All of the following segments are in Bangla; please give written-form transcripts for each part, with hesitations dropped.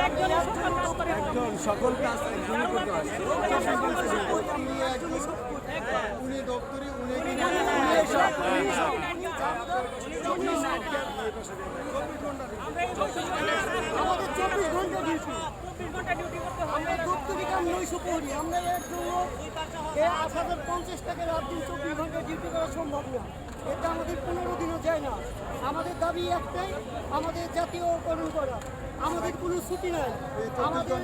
একজন সকল কাজ একজনই করতে আসছে। উনি দপ্তরি উনি আমাদের 24 ঘন্টা ডিউটি, আমরা দপ্তরি কাম 900 পড়ি, আমরা একজন 8050 টাকা রাত দিন 24 ঘন্টা ডিউটি করা সম্ভব না। এটা আমাদের 15 দিনও যায় না। আমাদের দাবি একটাই, আমাদের জাতীয়করণ করা। আমাদের কোনো ছুটি নাই, আমাদের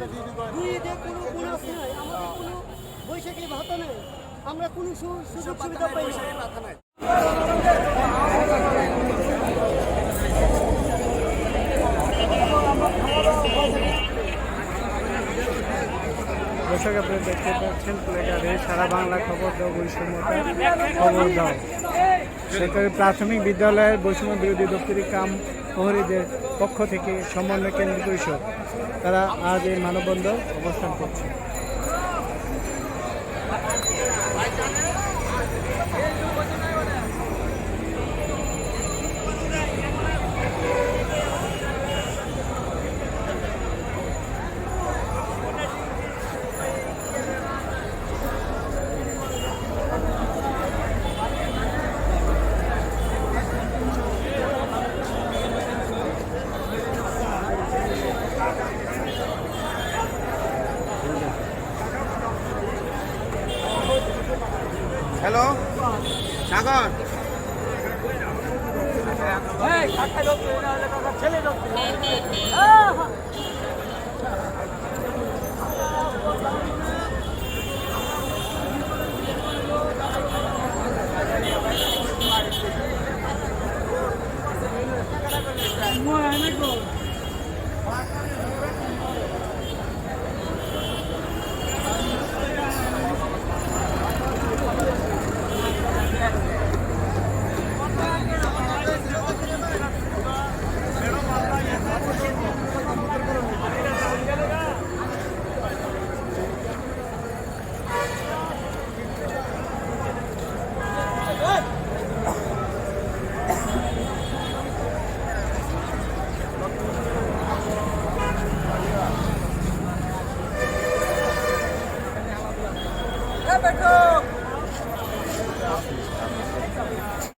দুই ঈদে কোনো বোনাস নাই, আমাদের কোনো বৈশাখী ভাতা নেই, আমরা কোনো সুযোগ সুবিধা পাই না। দর্শক আপনারা দেখতে পাচ্ছেন প্লেকারে সারা বাংলা খবর দাও বৈষম্যতা খবর দাও। সরকারি প্রাথমিক বিদ্যালয়ের বৈষম্য বিরোধী দপ্তরি কাম প্রহরীদের পক্ষ থেকে সমন্বয় কেন্দ্র পরিষদ তারা আজ এই মানববন্ধন অবস্থান করছে। হ্যালো সাগর,